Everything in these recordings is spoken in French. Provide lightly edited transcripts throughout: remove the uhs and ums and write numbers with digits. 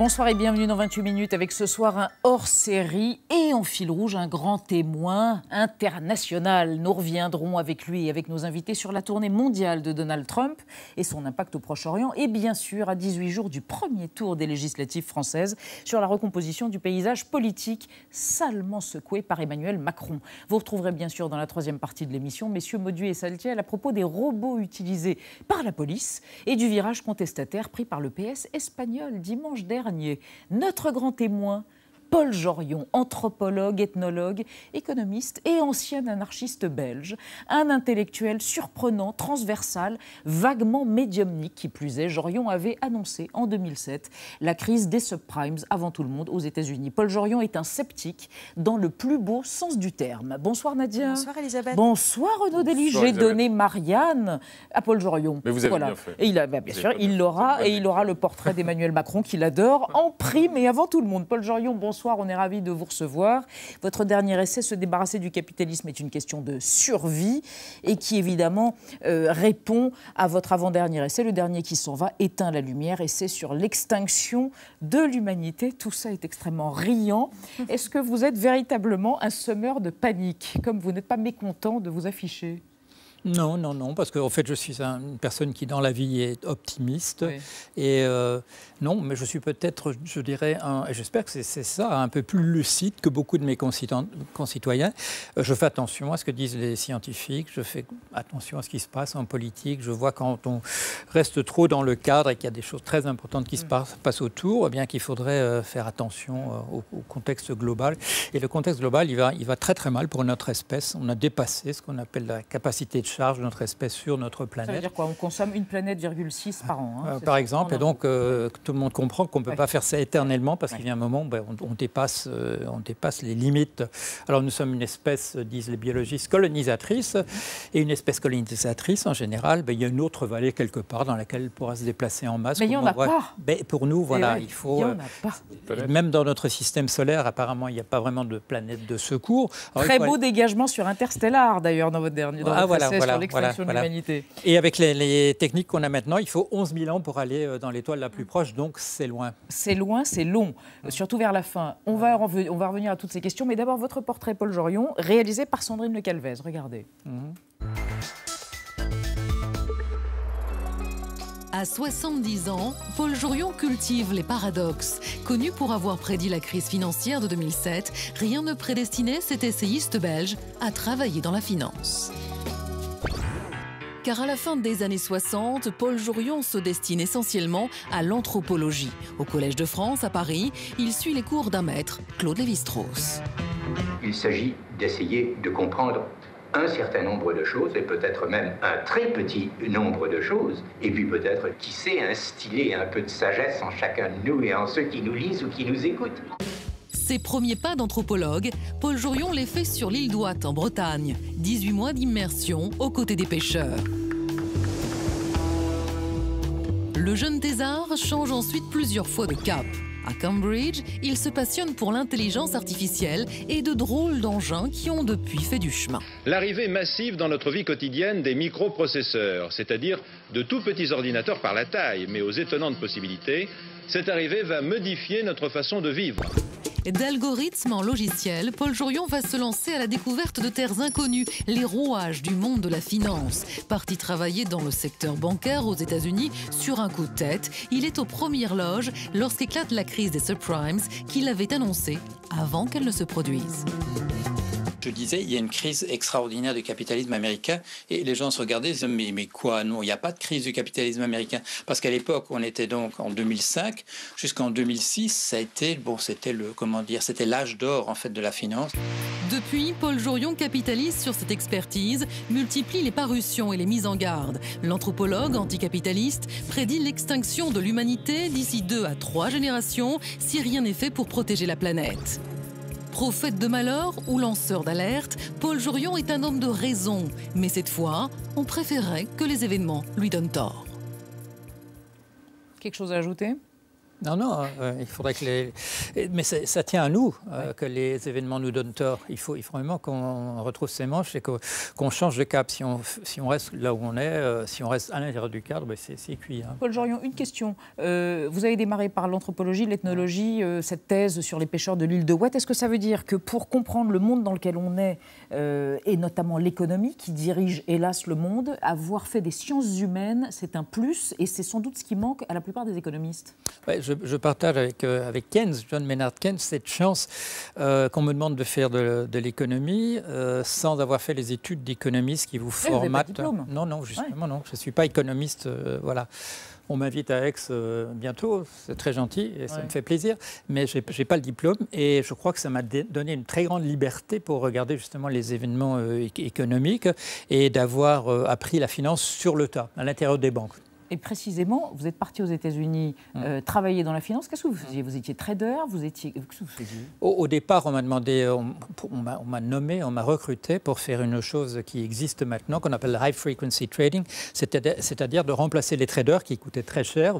Bonsoir et bienvenue dans 28 minutes avec ce soir un hors-série et en fil rouge un grand témoin international. Nous reviendrons avec lui et avec nos invités sur la tournée mondiale de Donald Trump et son impact au Proche-Orient et bien sûr à 18 jours du premier tour des législatives françaises sur la recomposition du paysage politique salement secoué par Emmanuel Macron. Vous retrouverez bien sûr dans la troisième partie de l'émission messieurs Mauduit et Saltiel à propos des robots utilisés par la police et du virage contestataire pris par le PS espagnol dimanche dernier. Notre grand témoin, Paul Jorion, anthropologue, ethnologue, économiste et ancien anarchiste belge, un intellectuel surprenant, transversal, vaguement médiumnique. Qui plus est, Jorion avait annoncé en 2007 la crise des subprimes avant tout le monde aux États-Unis. Paul Jorion est un sceptique dans le plus beau sens du terme. Bonsoir Nadia. Bonsoir Elisabeth. Bonsoir Renaud Delis. J'ai donné Marianne à Paul Jorion. Mais vous avez bien fait. Et il a, bien sûr, il l'aura et il aura le portrait d'Emmanuel Macron qu'il adore en prime et avant tout le monde. Paul Jorion, bonsoir. On est ravis de vous recevoir. Votre dernier essai, Se débarrasser du capitalisme, est une question de survie et qui évidemment répond à votre avant-dernier essai, le dernier qui s'en va, Éteins la lumière, essai sur l'extinction de l'humanité. Tout ça est extrêmement riant. Est-ce que vous êtes véritablement un semeur de panique, comme vous n'êtes pas mécontent de vous afficher ? Non, non, non, parce qu'en fait, je suis une personne qui, dans la vie, est optimiste. Oui. Et non, mais je suis peut-être, je dirais, et j'espère que c'est ça, un peu plus lucide que beaucoup de mes concitoyens. Je fais attention à ce que disent les scientifiques, je fais attention à ce qui se passe en politique. Je vois quand on reste trop dans le cadre et qu'il y a des choses très importantes qui se passent autour, eh bien qu'il faudrait faire attention au contexte global. Et le contexte global, il va très très mal pour notre espèce. On a dépassé ce qu'on appelle la capacité de charge de notre espèce sur notre planète. Ça veut dire quoi? On consomme une planète, 6 par an. Hein, par exemple, et donc tout le monde comprend qu'on ne peut pas faire ça éternellement parce qu'il y a un moment où on dépasse les limites. Alors nous sommes une espèce, disent les biologistes, colonisatrice, et une espèce colonisatrice, en général, il y a une autre vallée quelque part dans laquelle elle pourra se déplacer en masse. Mais il n'y en a pas. Pour nous, voilà, il faut... Il n'y en a pas. Même dans notre système solaire, apparemment, il n'y a pas vraiment de planète de secours. Alors, très beau dégagement sur Interstellar, d'ailleurs, dans votre dernier essai sur l'extinction de l'humanité. Et avec les techniques qu'on a maintenant, il faut 11 000 ans pour aller dans l'étoile la plus proche, donc c'est loin. C'est loin, c'est long, surtout vers la fin. On va revenir à toutes ces questions, mais d'abord votre portrait, Paul Jorion, réalisé par Sandrine Le Calvez. Regardez. À 70 ans, Paul Jorion cultive les paradoxes. Connu pour avoir prédit la crise financière de 2007, rien ne prédestinait cet essayiste belge à travailler dans la finance. Car à la fin des années 60, Paul Jorion se destine essentiellement à l'anthropologie. Au Collège de France, à Paris, il suit les cours d'un maître, Claude Lévi-Strauss. Il s'agit d'essayer de comprendre un certain nombre de choses, et peut-être même un très petit nombre de choses, et puis peut-être, qui sait, instiller un peu de sagesse en chacun de nous et en ceux qui nous lisent ou qui nous écoutent. Ses premiers pas d'anthropologue, Paul Jorion les fait sur l'île d'Ouate, en Bretagne. 18 mois d'immersion aux côtés des pêcheurs. Le jeune thésard change ensuite plusieurs fois de cap. À Cambridge, il se passionne pour l'intelligence artificielle et de drôles d'engins qui ont depuis fait du chemin. L'arrivée massive dans notre vie quotidienne des microprocesseurs, c'est-à-dire de tout petits ordinateurs par la taille, mais aux étonnantes possibilités, cette arrivée va modifier notre façon de vivre. D'algorithmes en logiciel, Paul Jorion va se lancer à la découverte de terres inconnues, les rouages du monde de la finance. Parti travailler dans le secteur bancaire aux États-Unis, sur un coup de tête, il est aux premières loges lorsqu'éclate la crise des subprimes qu'il avait annoncée avant qu'elle ne se produise. Je disais, il y a une crise extraordinaire du capitalisme américain et les gens se regardaient et disaient mais quoi, non, il n'y a pas de crise du capitalisme américain. Parce qu'à l'époque, on était donc en 2005 jusqu'en 2006, ça a été, c'était l'âge d'or en fait de la finance. Depuis, Paul Jorion capitalise sur cette expertise, multiplie les parutions et les mises en garde. L'anthropologue anticapitaliste prédit l'extinction de l'humanité d'ici 2 à 3 générations si rien n'est fait pour protéger la planète. Prophète de malheur ou lanceur d'alerte, Paul Jorion est un homme de raison. Mais cette fois, on préférait que les événements lui donnent tort. Quelque chose à ajouter ? Non, il faudrait que mais ça tient à nous que les événements nous donnent tort. Il faut vraiment qu'on retrouve ses manches et qu'on change de cap. Si on reste là où on est, si on reste à l'intérieur du cadre, ben c'est cuit. Hein. Paul Jorion, une question. Vous avez démarré par l'anthropologie, l'ethnologie, cette thèse sur les pêcheurs de l'île de Wight. Est-ce que ça veut dire que pour comprendre le monde dans lequel on est, et notamment l'économie qui dirige hélas le monde, avoir fait des sciences humaines, c'est un plus et c'est sans doute ce qui manque à la plupart des économistes? Ouais, je partage avec Keynes, John Maynard Keynes, cette chance qu'on me demande de faire de l'économie sans avoir fait les études d'économiste qui vous formatent. Vous n'avez pas de diplôme. Non, justement, non. Je ne suis pas économiste, voilà. On m'invite à Aix bientôt, c'est très gentil et ça me fait plaisir, mais je n'ai pas le diplôme et je crois que ça m'a donné une très grande liberté pour regarder justement les événements économiques et d'avoir appris la finance sur le tas, à l'intérieur des banques. Et précisément, vous êtes parti aux États-Unis travailler dans la finance. Qu'est-ce que vous faisiez? Vous étiez trader? Qu'est-ce que vous faisiez? Au départ, on m'a demandé, on m'a nommé, on m'a recruté pour faire une chose qui existe maintenant, qu'on appelle high frequency trading, c'est-à-dire de remplacer les traders qui coûtaient très cher.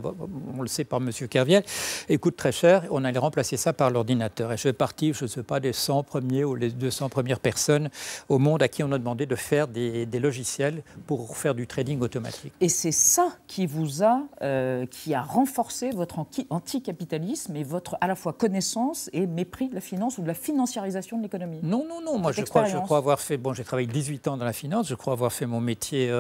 On le sait par M. Kerviel, ils coûtent très cher. On allait remplacer ça par l'ordinateur. Et je fais partie, je ne sais pas, des 100 premiers ou les 200 premières personnes au monde à qui on a demandé de faire des logiciels pour faire du trading automatique. Et c'est ça qui a renforcé votre anticapitalisme et votre à la fois connaissance et mépris de la finance ou de la financiarisation de l'économie. Non. Moi, je crois avoir fait... Bon, j'ai travaillé 18 ans dans la finance. Je crois avoir fait mon métier...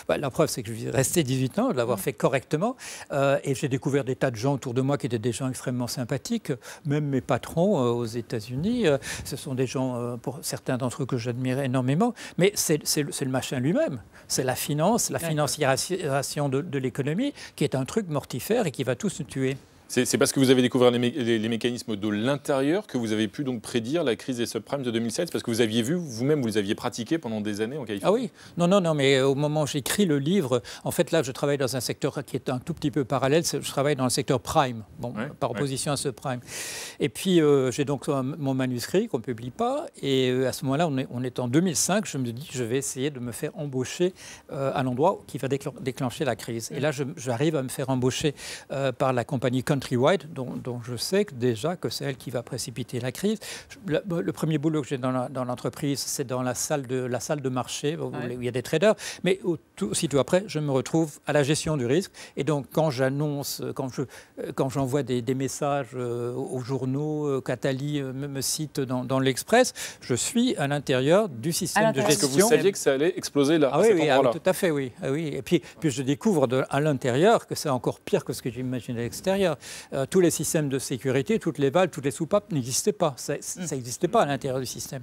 la preuve, c'est que je suis resté 18 ans, de l'avoir fait correctement. Et j'ai découvert des tas de gens autour de moi qui étaient des gens extrêmement sympathiques. Même mes patrons aux États-Unis, ce sont des gens, pour certains d'entre eux, que j'admire énormément. Mais c'est le machin lui-même. C'est la finance, la financiarisation de l'économie, qui est un truc mortifère et qui va tous nous tuer. C'est parce que vous avez découvert les mécanismes de l'intérieur que vous avez pu donc prédire la crise des subprimes de 2007, parce que vous aviez vu, vous-même, vous les aviez pratiqués pendant des années en Californie. Ah oui, non, mais au moment où j'écris le livre, en fait là je travaille dans un secteur qui est un tout petit peu parallèle, je travaille dans le secteur prime, par opposition à ce prime. Et puis j'ai donc mon manuscrit qu'on ne publie pas, et à ce moment-là, on est en 2005, je me dis je vais essayer de me faire embaucher à l'endroit qui va déclencher la crise. Et là j'arrive à me faire embaucher par la compagnie Countrywide, dont je sais déjà que c'est elle qui va précipiter la crise. Le premier boulot que j'ai dans l'entreprise, c'est dans la salle de marché où il y a des traders. Mais aussitôt après, je me retrouve à la gestion du risque. Et donc, quand j'annonce, quand j'envoie des messages aux journaux, qu'Atali me cite dans l'Express, je suis à l'intérieur du système de gestion. Est-ce que vous saviez que ça allait exploser là, à cet endroit-là? Tout à fait, oui. Et puis je découvre à l'intérieur que c'est encore pire que ce que j'imaginais à l'extérieur. Tous les systèmes de sécurité, toutes les valves, toutes les soupapes n'existaient pas. Ça n'existait pas à l'intérieur du système.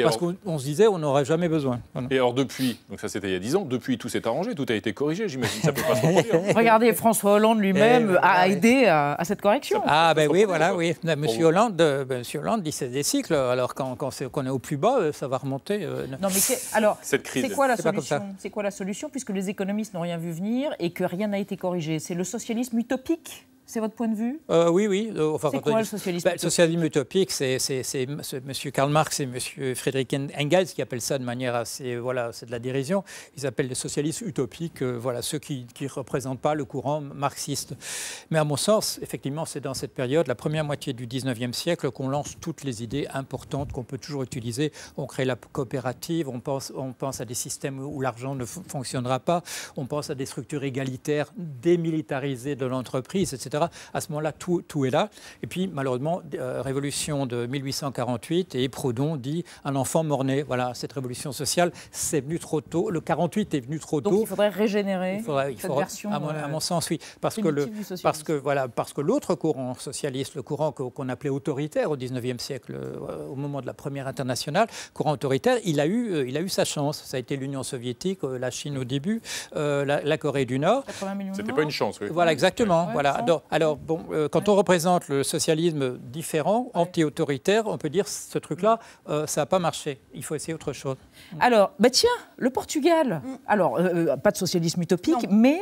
Parce qu'on se disait on n'aurait jamais besoin. Voilà. Et alors depuis, donc ça c'était il y a 10 ans, depuis tout s'est arrangé, tout a été corrigé, j'imagine. Ça peut pas se reproduire. Regardez, François Hollande lui-même a aidé à cette correction. Ah ben oui, voilà, oui. Monsieur Hollande dit c'est des cycles, alors quand on est au plus bas, ça va remonter. Non mais alors, cette crise, c'est quoi la solution? C'est quoi la solution puisque les économistes n'ont rien vu venir et que rien n'a été corrigé? C'est le socialisme utopique? C'est votre point de vue? Oui. Enfin, c'est quoi le socialisme utopique? Le socialisme utopique, c'est M. Karl Marx et M. Friedrich Engels qui appellent ça de manière assez... Voilà, c'est de la dérision. Ils appellent les socialistes utopiques, ceux qui ne représentent pas le courant marxiste. Mais à mon sens, effectivement, c'est dans cette période, la première moitié du 19e siècle, qu'on lance toutes les idées importantes qu'on peut toujours utiliser. On crée la coopérative, on pense à des systèmes où l'argent ne fonctionnera pas, on pense à des structures égalitaires démilitarisées de l'entreprise, etc. À ce moment-là, tout est là. Et puis, malheureusement, révolution de 1848, et Proudhon dit « un enfant mort-né ». Voilà, cette révolution sociale, c'est venu trop tôt. Le 48 est venu trop tôt. Donc, il faudrait régénérer cette version à mon sens, oui. Parce que l'autre courant socialiste, le courant qu'on appelait autoritaire au 19e siècle, au moment de la première internationale, courant autoritaire, il a eu sa chance. Ça a été l'Union soviétique, la Chine au début, la Corée du Nord. C'était pas une chance, oui. Voilà, exactement. Voilà. Alors, quand on représente le socialisme différent, anti-autoritaire, on peut dire ce truc-là, ça n'a pas marché. Il faut essayer autre chose. Alors, tiens, le Portugal. Alors, pas de socialisme utopique, mais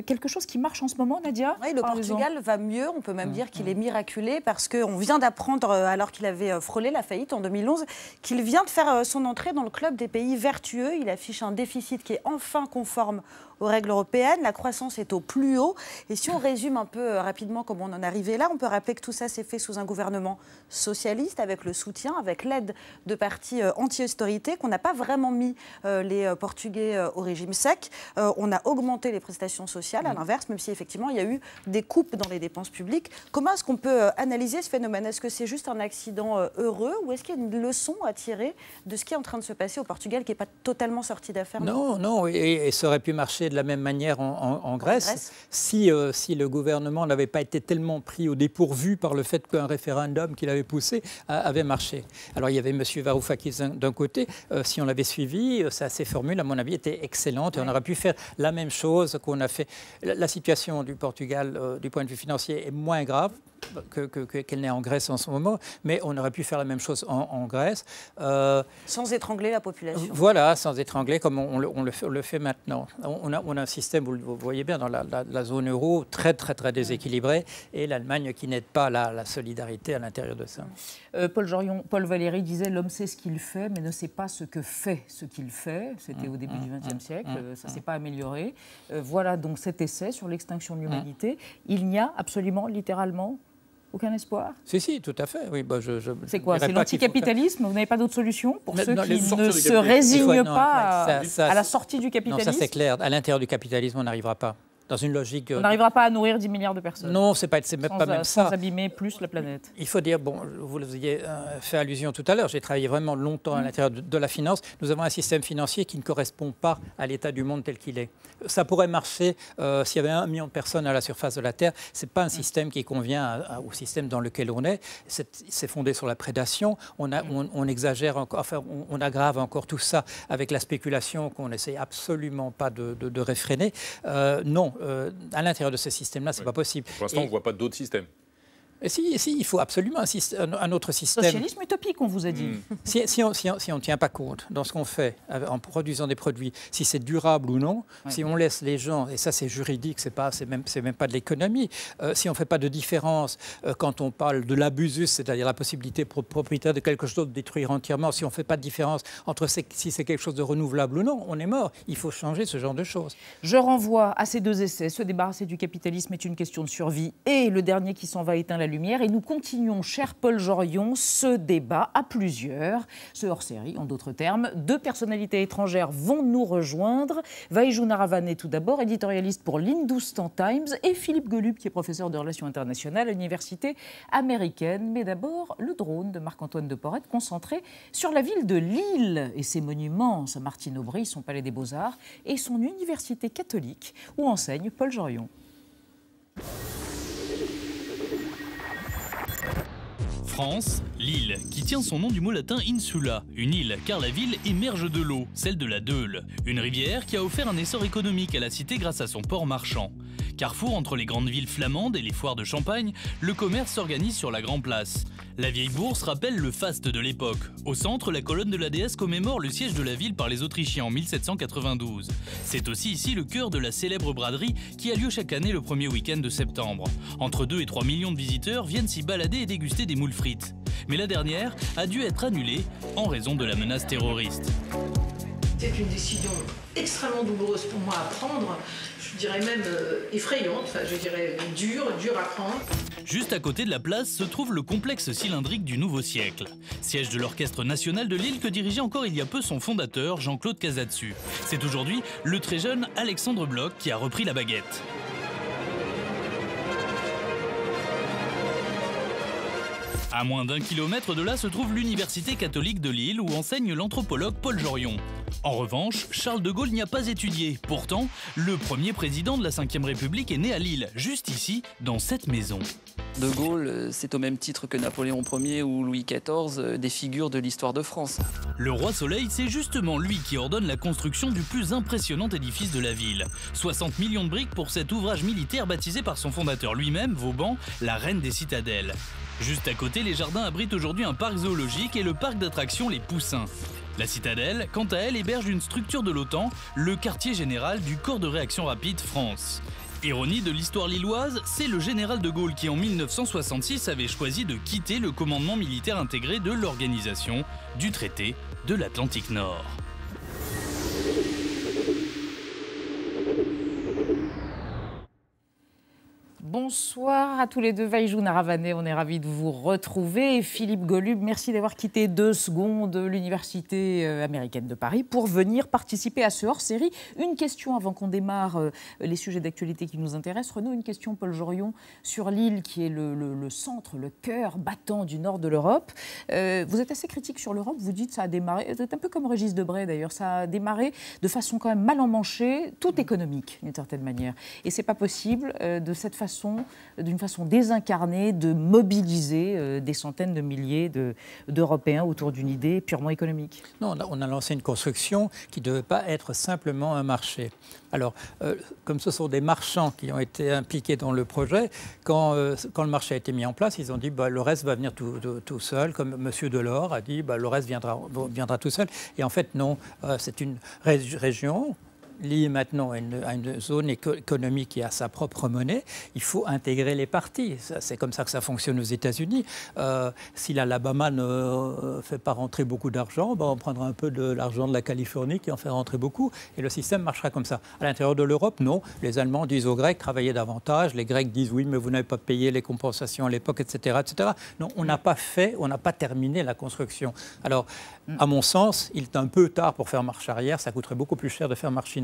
quelque chose qui marche en ce moment, Nadia? Oui, le Portugal va mieux. On peut même dire qu'il est miraculé parce qu'on vient d'apprendre, alors qu'il avait frôlé la faillite en 2011, qu'il vient de faire son entrée dans le club des pays vertueux. Il affiche un déficit qui est enfin conforme aux règles européennes. La croissance est au plus haut. Et si on résume un peu peu rapidement comment on en est arrivé là. On peut rappeler que tout ça s'est fait sous un gouvernement socialiste, avec le soutien, avec l'aide de partis anti-austérité, qu'on n'a pas vraiment mis les Portugais au régime sec. On a augmenté les prestations sociales, à l'inverse, même si effectivement il y a eu des coupes dans les dépenses publiques. Comment est-ce qu'on peut analyser ce phénomène? Est-ce que c'est juste un accident heureux ou est-ce qu'il y a une leçon à tirer de ce qui est en train de se passer au Portugal, qui n'est pas totalement sorti d'affaire? Non, et ça aurait pu marcher de la même manière en Grèce si le gouvernement n'avait pas été tellement pris au dépourvu par le fait qu'un référendum qu'il avait poussé avait marché. Alors il y avait M. Varoufakis d'un côté, si on l'avait suivi, ses formules, à mon avis, étaient excellentes et on aurait pu faire la même chose qu'on a fait. La situation du Portugal, du point de vue financier, est moins grave qu'elle n'est en Grèce en ce moment, mais on aurait pu faire la même chose en Grèce. Sans étrangler la population. Voilà, sans étrangler comme on le fait maintenant. On a un système, vous voyez bien, dans la zone euro, très déséquilibré, et l'Allemagne qui n'aide pas la solidarité à l'intérieur de ça. Paul Jorion, Paul Valéry disait « L'homme sait ce qu'il fait, mais ne sait pas ce que fait ce qu'il fait ». C'était au début du XXe siècle, ça ne s'est pas amélioré. Voilà donc cet essai sur l'extinction de l'humanité. Il n'y a absolument, littéralement, aucun espoir? Si, tout à fait. Oui, c'est quoi? C'est l'anticapitalisme? Vous n'avez pas d'autre solution pour ceux qui ne se résignent pas à la sortie du capitalisme? Non, ça c'est clair. À l'intérieur du capitalisme, on n'arrivera pas. Dans une logique... On n'arrivera pas à nourrir 10 milliards de personnes. Non, c'est pas même ça. Sans abîmer plus la planète. Il faut dire, vous avez fait allusion tout à l'heure, j'ai travaillé vraiment longtemps à l'intérieur de la finance. Nous avons un système financier qui ne correspond pas à l'état du monde tel qu'il est. Ça pourrait marcher s'il y avait 1 million de personnes à la surface de la Terre. Ce n'est pas un système qui convient au système dans lequel on est. C'est fondé sur la prédation. On exagère encore, enfin, on aggrave encore tout ça avec la spéculation qu'on n'essaie absolument pas de réfréner. Non. À l'intérieur de ce système-là, ce n'est pas possible. Pour l'instant, on ne voit pas d'autres systèmes. Si, il faut absolument un autre système. Socialisme utopique, on vous a dit. Si on ne tient pas compte dans ce qu'on fait en produisant des produits, si c'est durable ou non, si on laisse les gens, et ça c'est juridique, c'est même pas de l'économie, si on ne fait pas de différence quand on parle de l'abusus, c'est-à-dire la possibilité pour le propriétaire de quelque chose de détruire entièrement, si on ne fait pas de différence entre si c'est quelque chose de renouvelable ou non, on est mort. Il faut changer ce genre de choses. Je renvoie à ces 2 essais. Se débarrasser du capitalisme est une question de survie. Et le dernier qui s'en va éteint la lumière. Et nous continuons, cher Paul Jorion, ce débat à plusieurs, ce hors-série en d'autres termes. 2 personnalités étrangères vont nous rejoindre. Vaïjou Naravane tout d'abord, éditorialiste pour l'Hindustan Times, et Philippe Golub, qui est professeur de relations internationales à l'université américaine. Mais d'abord, le drone de Marc-Antoine de Porrette, concentré sur la ville de Lille et ses monuments, sa Martine-Aubry, son palais des Beaux-Arts et son université catholique, où enseigne Paul Jorion. France, Lille, qui tient son nom du mot latin insula, une île, car la ville émerge de l'eau, celle de la Deule, une rivière qui a offert un essor économique à la cité grâce à son port marchand. Carrefour entre les grandes villes flamandes et les foires de Champagne, le commerce s'organise sur la Grand Place. La vieille bourse rappelle le faste de l'époque. Au centre, la colonne de la déesse commémore le siège de la ville par les Autrichiens en 1792. C'est aussi ici le cœur de la célèbre braderie qui a lieu chaque année le premier week-end de septembre. Entre 2 et 3 millions de visiteurs viennent s'y balader et déguster des moules frites. Mais la dernière a dû être annulée en raison de la menace terroriste. C'est une décision extrêmement douloureuse pour moi à prendre, je dirais même effrayante, enfin je dirais dure à prendre. Juste à côté de la place se trouve le complexe cylindrique du Nouveau Siècle, siège de l'Orchestre National de Lille que dirigeait encore il y a peu son fondateur Jean-Claude Casadesus. C'est aujourd'hui le très jeune Alexandre Bloch qui a repris la baguette. À moins d'1 kilomètre de là se trouve l'Université catholique de Lille où enseigne l'anthropologue Paul Jorion. En revanche, Charles de Gaulle n'y a pas étudié. Pourtant, le premier président de la Ve République est né à Lille, juste ici, dans cette maison. De Gaulle, c'est au même titre que Napoléon Ier ou Louis XIV, des figures de l'histoire de France. Le roi Soleil, c'est justement lui qui ordonne la construction du plus impressionnant édifice de la ville. 60 millions de briques pour cet ouvrage militaire baptisé par son fondateur lui-même, Vauban, la reine des citadelles. Juste à côté, les jardins abritent aujourd'hui un parc zoologique et le parc d'attractions Les Poussins. La citadelle, quant à elle, héberge une structure de l'OTAN, le quartier général du Corps de réaction rapide France. Ironie de l'histoire lilloise, c'est le général de Gaulle qui en 1966 avait choisi de quitter le commandement militaire intégré de l'organisation du traité de l'Atlantique Nord. Bonsoir à tous les deux. Vaïjou Naravaneh, on est ravis de vous retrouver. Et Philippe Golub, merci d'avoir quitté 2 secondes l'Université américaine de Paris pour venir participer à ce hors-série. Une question avant qu'on démarre les sujets d'actualité qui nous intéressent. Renaud, une question, Paul Jorion, sur l'île qui est le centre, le cœur battant du nord de l'Europe. Vous êtes assez critique sur l'Europe, vous dites que ça a démarré, vous êtes un peu comme Régis Debray d'ailleurs, ça a démarré de façon quand même mal emmanchée, tout économique d'une certaine manière. Et c'est pas possible de cette façon, d'une façon désincarnée, de mobiliser des centaines de milliers d'Européens autour d'une idée purement économique. Non, on a lancé une construction qui ne devait pas être simplement un marché. Alors, comme ce sont des marchands qui ont été impliqués dans le projet, quand le marché a été mis en place, ils ont dit le reste va venir tout seul, comme M. Delors a dit le reste viendra tout seul. Et en fait, non, c'est une région liée maintenant à une zone économique qui a sa propre monnaie. Il faut intégrer les parties. C'est comme ça que ça fonctionne aux États-Unis. Si l'Alabama ne fait pas rentrer beaucoup d'argent, on prendra un peu de l'argent de la Californie qui en fait rentrer beaucoup et le système marchera comme ça. À l'intérieur de l'Europe, non. Les Allemands disent aux Grecs travaillez davantage. Les Grecs disent oui, mais vous n'avez pas payé les compensations à l'époque, etc., etc. Non, on n'a pas terminé la construction. Alors, à mon sens, il est un peu tard pour faire marche arrière. Ça coûterait beaucoup plus cher de faire marche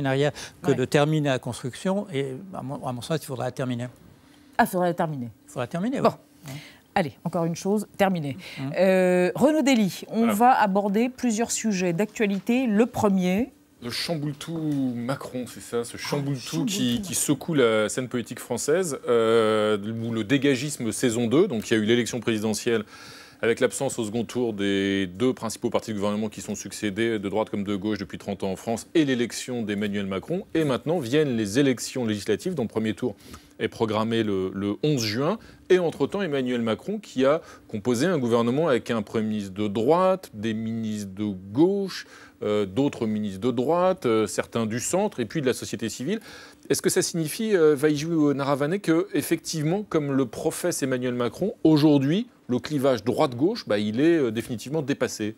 arrière que de terminer la construction. Et à mon sens, il faudra la terminer. Ah, il faudra la terminer. Il faudra la terminer, bon. Oui. Allez, encore une chose, terminée. Renaud Dely, on va aborder plusieurs sujets d'actualité. Le premier... Le chamboule-tout Macron, c'est ça, ce chamboule-tout qui secoue la scène politique française, ou le dégagisme saison 2. Donc il y a eu l'élection présidentielle avec l'absence au second tour des 2 principaux partis de gouvernement qui sont succédés, de droite comme de gauche, depuis 30 ans en France, et l'élection d'Emmanuel Macron. Et maintenant viennent les élections législatives, dont le premier tour est programmé le 11 juin. Et entre-temps, Emmanuel Macron qui a composé un gouvernement avec un Premier ministre de droite, des ministres de gauche, d'autres ministres de droite, certains du centre, et puis de la société civile. Est-ce que ça signifie, Vaïjou Naravaneh, qu'effectivement, comme le professe Emmanuel Macron, aujourd'hui, le clivage droite-gauche, il est définitivement dépassé?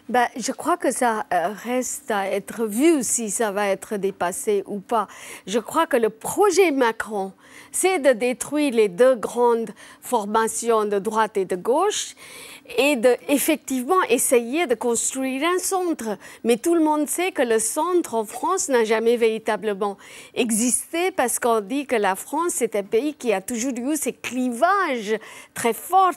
Je crois que ça reste à être vu si ça va être dépassé ou pas. Je crois que le projet Macron, c'est de détruire les 2 grandes formations de droite et de gauche et d'effectivement essayer de construire un centre. Mais tout le monde sait que le centre en France n'a jamais véritablement existé parce qu'on dit que la France, c'est un pays qui a toujours eu ces clivages très forts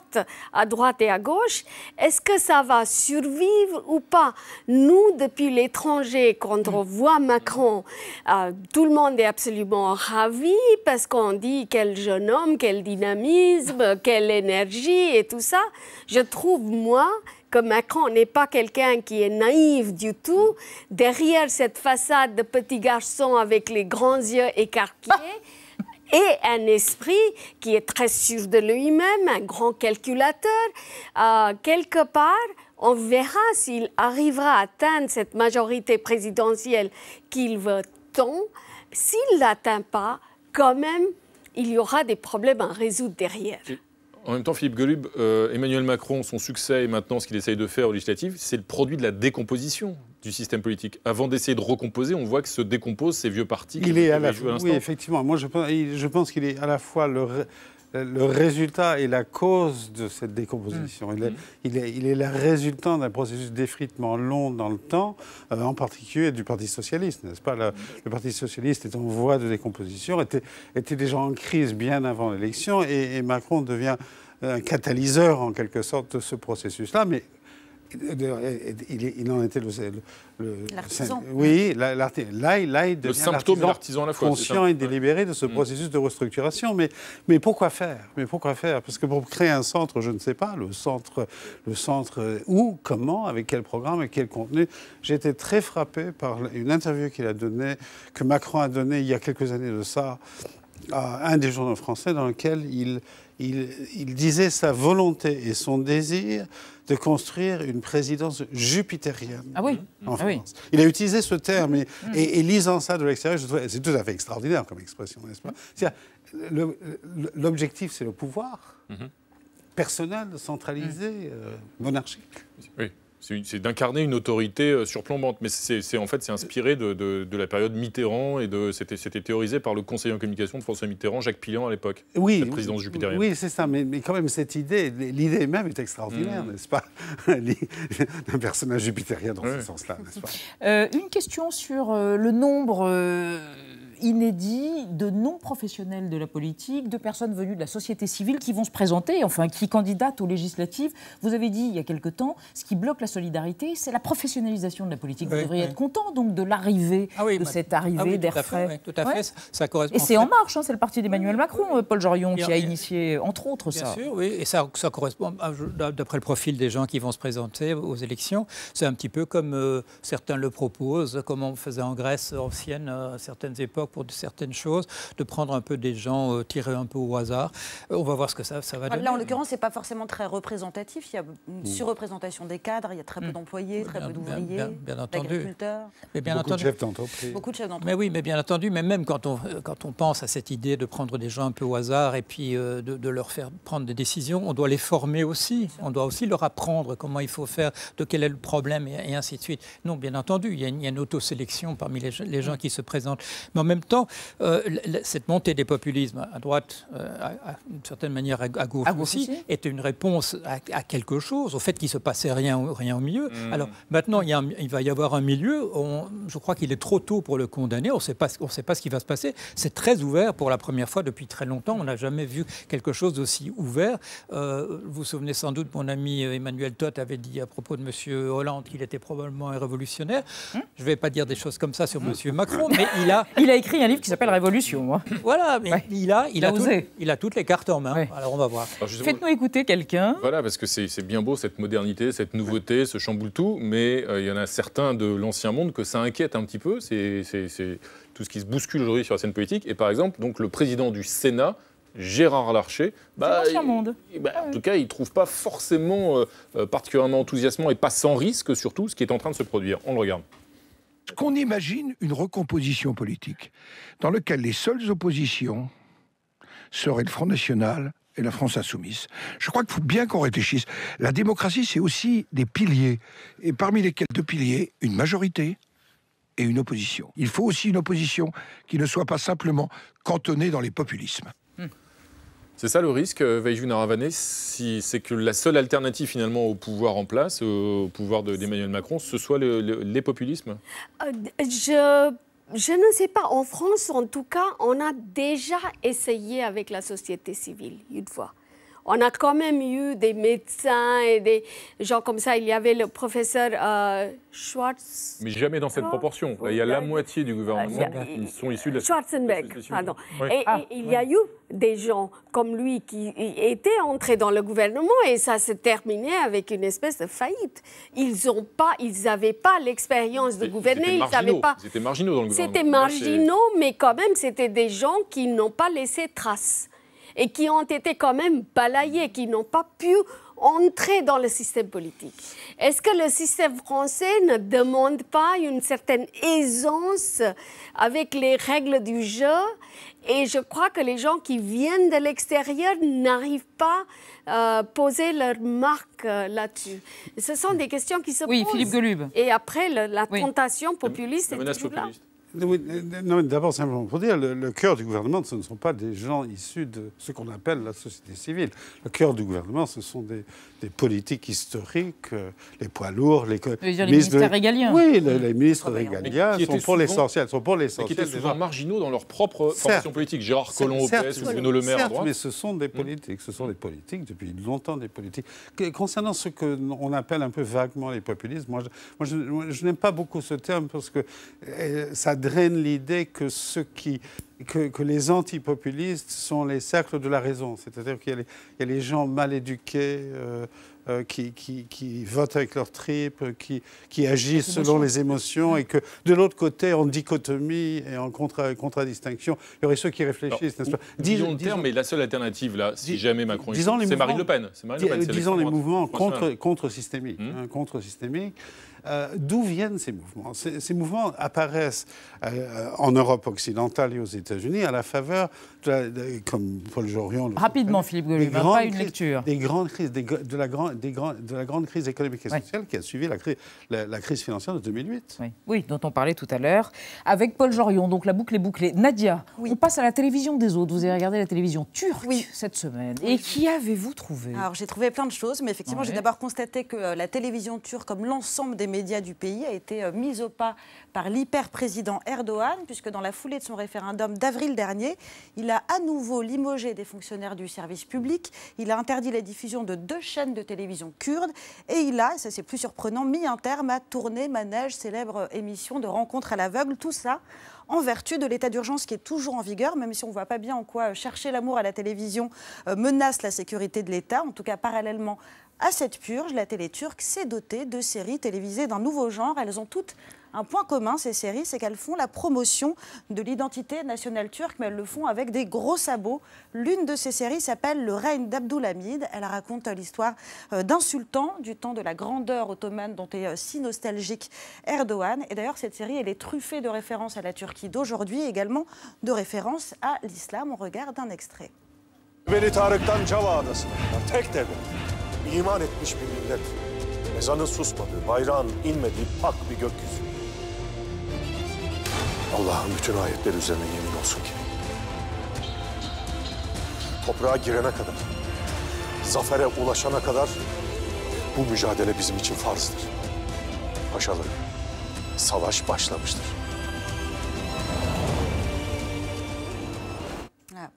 à droite et à gauche. Est-ce que ça va survivre ou pas? Nous, depuis l'étranger, quand on voit Macron, tout le monde est absolument ravi parce qu'on dit quel jeune homme, quel dynamisme, quelle énergie et tout ça. Je trouve, moi, que Macron n'est pas quelqu'un qui est naïf du tout. Derrière cette façade de petit garçon avec les grands yeux écarquillés, et un esprit qui est très sûr de lui-même, un grand calculateur. Quelque part, on verra s'il arrivera à atteindre cette majorité présidentielle qu'il veut tant. S'il ne l'atteint pas, quand même, il y aura des problèmes à résoudre derrière. En même temps, Philippe Golub, Emmanuel Macron, son succès et maintenant ce qu'il essaye de faire aux législatives, c'est le produit de la décomposition du système politique. Avant d'essayer de recomposer, on voit que se décompose ces vieux partis. Il est à la fois, oui, effectivement. Moi, je pense qu'il est à la fois le résultat et la cause de cette décomposition. Il est le résultat d'un processus d'effritement long dans le temps, en particulier du Parti socialiste, n'est-ce pas? Le Parti socialiste est en voie de décomposition, était déjà en crise bien avant l'élection, et Macron devient un catalyseur, en quelque sorte, de ce processus-là. Mais il en était l'artisan. Oui, là, il devient le symptôme de l'artisan à la fois. Conscient et délibéré de ce processus de restructuration. Mais pourquoi faire? Parce que pour créer un centre, je ne sais pas, le centre où, comment, avec quel programme, avec quel contenu. J'ai été très frappé par une interview que Macron a donnée il y a quelques années de ça, à un des journaux français, dans lequel il disait sa volonté et son désir de construire une présidence jupitérienne en France. Oui. Il a utilisé ce terme et lisant ça de l'extérieur, je trouve c'est tout à fait extraordinaire comme expression, n'est-ce pas? L'objectif, c'est le pouvoir personnel, centralisé, monarchique. Oui. C'est d'incarner une autorité surplombante. Mais en fait, c'est inspiré de la période Mitterrand et c'était théorisé par le conseiller en communication de François Mitterrand, Jacques Pillan à l'époque. Oui, cette présidence jupitérienne. Oui, c'est ça. Mais quand même, cette l'idée même est extraordinaire, n'est-ce pas? Un personnage jupitérien dans ce sens-là, n'est-ce pas? Une question sur le nombre inédit de non-professionnels de la politique, de personnes venues de la société civile qui vont se présenter, enfin qui candidatent aux législatives. Vous avez dit il y a quelque temps, ce qui bloque la solidarité, c'est la professionnalisation de la politique. Vous devriez être content donc de l'arrivée, cette arrivée d'air frais. Tout à fait, ça correspond. Et c'est En Marche, c'est le parti d'Emmanuel Macron, Paul Jorion, qui a initié entre autres ça. Bien sûr, oui, et ça correspond, d'après le profil des gens qui vont se présenter aux élections, c'est un petit peu comme certains le proposent, comme on faisait en Grèce ancienne à certaines époques, pour certaines choses, de prendre un peu des gens tirés un peu au hasard. On va voir ce que ça va donner. Là, en l'occurrence, ce n'est pas forcément très représentatif. Il y a une surreprésentation des cadres, il y a très peu d'employés, très peu d'ouvriers, d'agriculteurs. Beaucoup de chefs d'entreprise. Beaucoup de chefs d'entreprise. Mais oui, mais bien entendu, mais même quand on pense à cette idée de prendre des gens un peu au hasard et puis de leur faire prendre des décisions, on doit les former aussi. On doit aussi leur apprendre comment il faut faire, de quel est le problème et ainsi de suite. Non, bien entendu, il y a une autosélection parmi les gens qui se présentent. Mais en même temps, cette montée des populismes à droite, d'une certaine manière à gauche aussi, est une réponse à quelque chose, au fait qu'il ne se passait rien au milieu. Alors maintenant, il va y avoir un milieu, je crois qu'il est trop tôt pour le condamner, on ne sait pas ce qui va se passer. C'est très ouvert pour la première fois depuis très longtemps, on n'a jamais vu quelque chose d'aussi ouvert. Vous vous souvenez sans doute, mon ami Emmanuel Todt avait dit à propos de M. Hollande qu'il était probablement un révolutionnaire. Je ne vais pas dire des choses comme ça sur M. Macron, mais il a écrit un livre qui s'appelle Révolution. Voilà, mais il a toutes les cartes en main. Alors on va voir. Faites-nous écouter quelqu'un. Voilà, parce que c'est bien beau cette modernité, cette nouveauté, ce chamboule-tout, mais il y en a certains de l'ancien monde que ça inquiète un petit peu. C'est tout ce qui se bouscule aujourd'hui sur la scène politique. Et par exemple, donc, le président du Sénat, Gérard Larcher, l'ancien monde. En tout cas, il ne trouve pas forcément particulièrement enthousiasmant et pas sans risque, surtout, ce qui est en train de se produire. On le regarde. Qu'on imagine une recomposition politique dans laquelle les seules oppositions seraient le Front National et la France Insoumise. Je crois qu'il faut bien qu'on réfléchisse. La démocratie, c'est aussi des piliers. Et parmi lesquels deux piliers, une majorité et une opposition. Il faut aussi une opposition qui ne soit pas simplement cantonnée dans les populismes. C'est ça le risque, Vaijoun Naravaneh, c'est que la seule alternative finalement au pouvoir en place, au pouvoir d'Emmanuel Macron, ce soit les populismes? Je ne sais pas. En France, en tout cas, on a déjà essayé avec la société civile une fois. On a quand même eu des médecins et des gens comme ça. Il y avait le professeur Schwartz. Mais jamais dans cette proportion. Là, il y a la moitié du gouvernement qui sont issus de la Schwarzenberg, pardon. Oui. Et il y a eu des gens comme lui qui étaient entrés dans le gouvernement et ça s'est terminé avec une espèce de faillite. Ils n'avaient pas l'expérience de gouverner. C'était marginaux dans le gouvernement. C'était marginaux, mais quand même, c'était des gens qui n'ont pas laissé trace et qui ont été quand même balayés, qui n'ont pas pu entrer dans le système politique. Est-ce que le système français ne demande pas une certaine aisance avec les règles du jeu? Et je crois que les gens qui viennent de l'extérieur n'arrivent pas à poser leur marque là-dessus. Ce sont des questions qui se posent. Oui, Philippe Golub. Et après, la tentation populiste est toujours là. Oui, non, d'abord, simplement pour dire, le cœur du gouvernement, ce ne sont pas des gens issus de ce qu'on appelle la société civile. Le cœur du gouvernement, ce sont des politiques historiques, les poids lourds, les ministères régaliens. Oui, les ministres régaliens sont pour l'essentiel. Qui étaient souvent marginaux dans leur propre formation politique. Gérard Collomb au PS ou Bruno Le Maire à droite. Mais ce sont des politiques. Ce sont des politiques depuis longtemps, des politiques. Concernant ce qu'on appelle un peu vaguement les populismes, moi je n'aime pas beaucoup ce terme parce que ça draine l'idée que que les antipopulistes sont les cercles de la raison. C'est-à-dire qu'il y a les gens mal éduqués qui votent avec leurs tripes, qui agissent selon les émotions, et que de l'autre côté, en dichotomie et en contradistinction, il y aurait ceux qui réfléchissent, n'est-ce pas? Disons le terme, mais la seule alternative, là, si jamais Macron... C'est Marine Le Pen. Disons les mouvements contre-systémiques. D'où viennent ces mouvements? Ces mouvements apparaissent en Europe occidentale et aux États-Unis à la faveur, comme Paul Jorion... Rapidement, Philippe Golub, pas une lecture. Des grandes crises, des de la grande crise économique et sociale qui a suivi la crise financière de 2008. Oui, dont on parlait tout à l'heure. Avec Paul Jorion, donc la boucle est bouclée. Nadia, on passe à la télévision des autres. Vous avez regardé la télévision turque cette semaine. Et qui avez-vous trouvé? Alors j'ai trouvé plein de choses, mais effectivement j'ai d'abord constaté que la télévision turque, comme l'ensemble des médias du pays, a été mise au pas par l'hyper-président Erdogan, puisque dans la foulée de son référendum d'avril dernier, il a à nouveau limogé des fonctionnaires du service public, il a interdit la diffusion de 2 chaînes de télévision kurdes, et il a, ça c'est plus surprenant, mis un terme à Tournée Manège, célèbre émission de rencontres à l'aveugle, tout ça en vertu de l'état d'urgence qui est toujours en vigueur, même si on ne voit pas bien en quoi chercher l'amour à la télévision menace la sécurité de l'État. En tout cas, parallèlement à cette purge, la télé turque s'est dotée de séries télévisées d'un nouveau genre. Elles ont toutes un point commun, ces séries, c'est qu'elles font la promotion de l'identité nationale turque, mais elles le font avec des gros sabots. L'une de ces séries s'appelle Le règne d'Abdulhamid. Elle raconte l'histoire d'un sultan du temps de la grandeur ottomane dont est si nostalgique Erdogan. Et d'ailleurs, cette série, elle est truffée de références à la Turquie d'aujourd'hui et également de références à l'islam. On regarde un extrait. Veli Tarık'tan Cava Adası'na tek devlet, iman etmiş bir millet, ezanın susmadığı, bayrağın inmediği pak bir gökyüzü. Allah'ın bütün ayetleri üzerine yemin olsun ki toprağa girene kadar, zafere ulaşana kadar bu mücadele bizim için farzdır. Paşalarım, savaş başlamıştır.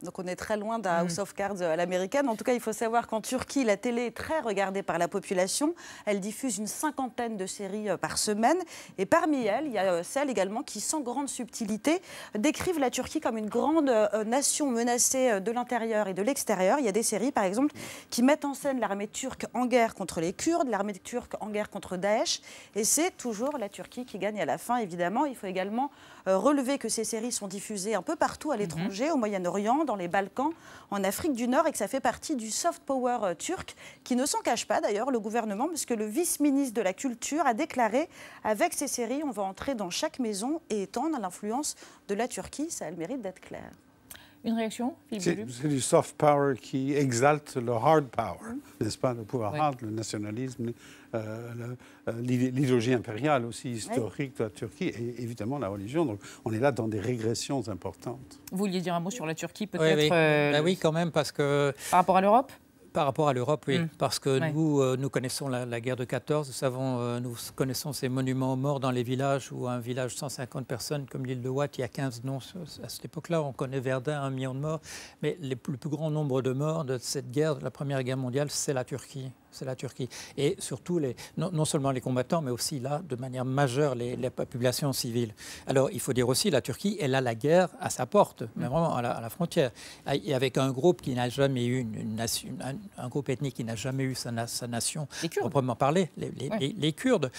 Donc on est très loin d'un House of Cards à l'américaine. En tout cas, il faut savoir qu'en Turquie, la télé est très regardée par la population. Elle diffuse une 50aine de séries par semaine. Et parmi elles, il y a celles également qui, sans grande subtilité, décrivent la Turquie comme une grande nation menacée de l'intérieur et de l'extérieur. Il y a des séries, par exemple, qui mettent en scène l'armée turque en guerre contre les Kurdes, l'armée turque en guerre contre Daesh. Et c'est toujours la Turquie qui gagne à la fin, évidemment. Il faut également relever que ces séries sont diffusées un peu partout à l'étranger, au Moyen-Orient, dans les Balkans, en Afrique du Nord, et que ça fait partie du soft power turc, qui ne s'en cache pas d'ailleurs, le gouvernement, parce que le vice-ministre de la Culture a déclaré « Avec ces séries, on va entrer dans chaque maison et étendre l'influence de la Turquie ». Ça a le mérite d'être clair. Une réaction, Philippe? C'est du soft power qui exalte le hard power, n'est-ce pas? Le pouvoir hard, le nationalisme, l'idéologie impériale aussi historique de la Turquie et évidemment la religion. Donc on est là dans des régressions importantes. Vous vouliez dire un mot sur la Turquie peut-être? Oui, quand même, parce que... Par rapport à l'Europe? Par rapport à l'Europe, oui, parce que nous connaissons la guerre de 14, nous connaissons ces monuments aux morts dans les villages, où un village de 150 personnes comme l'île de Watt, il y a 15 noms à cette époque-là. On connaît Verdun, 1 million de morts, mais le plus grand nombre de morts de cette guerre, de la Première Guerre mondiale, c'est la Turquie. C'est la Turquie. Et surtout, non seulement les combattants, mais aussi là, de manière majeure, les populations civiles. Alors, il faut dire aussi, la Turquie, elle a la guerre à sa porte, mais vraiment à la frontière. Et avec un groupe qui n'a jamais eu un groupe ethnique qui n'a jamais eu sa nation, proprement parler, les Kurdes.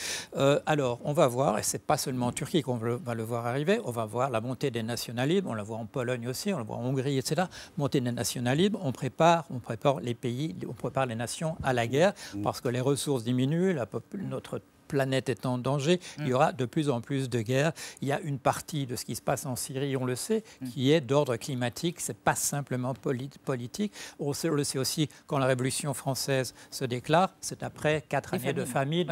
Alors, on va voir, et ce n'est pas seulement en Turquie qu'on va le voir arriver, on va voir la montée des nationalismes, on la voit en Pologne aussi, on la voit en Hongrie, etc. Montée des nationalismes, on prépare les pays, on prépare les nations à la guerre, parce que les ressources diminuent, notre planète est en danger, il y aura de plus en plus de guerres. Il y a une partie de ce qui se passe en Syrie, on le sait, qui est d'ordre climatique, ce n'est pas simplement politique. On le sait aussi, quand la Révolution française se déclare, c'est après 4 années de famine.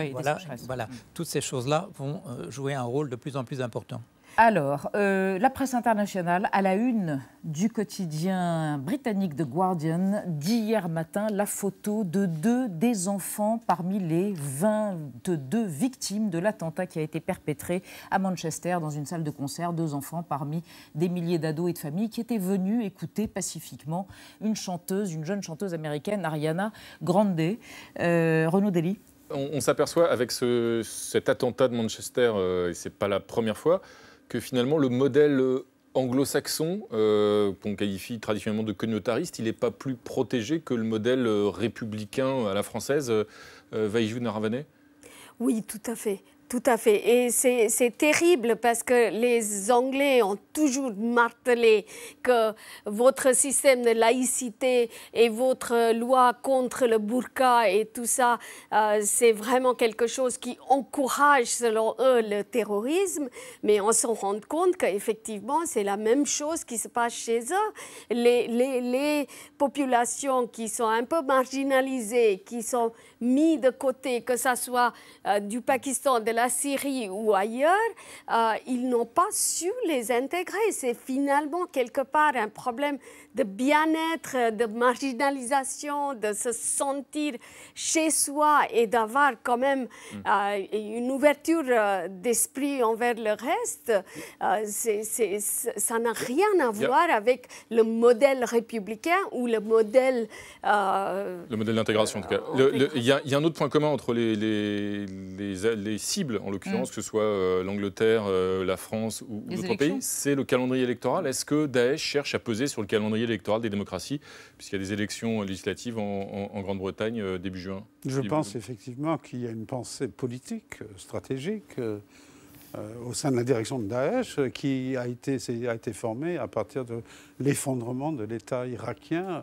Voilà. Toutes ces choses-là vont jouer un rôle de plus en plus important. Alors, la presse internationale, à la une du quotidien britannique The Guardian, d'hier matin, la photo de 2 des enfants parmi les 22 victimes de l'attentat qui a été perpétré à Manchester, dans une salle de concert. 2 enfants parmi des milliers d'ados et de familles qui étaient venus écouter pacifiquement une jeune chanteuse américaine, Ariana Grande. Renaud Dely. On s'aperçoit avec cet attentat de Manchester, et ce n'est pas la première fois, que finalement le modèle anglo-saxon, qu'on qualifie traditionnellement de communautariste, il n'est pas plus protégé que le modèle républicain à la française. Vaïjou Naravaneh? Oui, tout à fait. tout à fait. Et c'est terrible parce que les Anglais ont toujours martelé que votre système de laïcité et votre loi contre le burqa et tout ça, c'est vraiment quelque chose qui encourage, selon eux, le terrorisme. Mais on se rend compte qu'effectivement, c'est la même chose qui se passe chez eux. Les populations qui sont un peu marginalisées, qui sont mises de côté, que ce soit du Pakistan, de la Syrie ou ailleurs, ils n'ont pas su les intégrer. C'est finalement quelque part un problème de bien-être, de marginalisation, de se sentir chez soi et d'avoir quand même une ouverture d'esprit envers le reste. Ça n'a rien à voir avec le modèle républicain ou le modèle... Le modèle d'intégration, en tout cas. Il y a un autre point commun entre les cibles, en l'occurrence, que ce soit l'Angleterre, la France ou d'autres pays, c'est le calendrier électoral. Est-ce que Daesh cherche à peser sur le calendrier électoral des démocraties, puisqu'il y a des élections législatives en Grande-Bretagne début juin? Je pense effectivement qu'il y a une pensée politique, stratégique, au sein de la direction de Daesh, qui a été formée à partir de l'effondrement de l'État irakien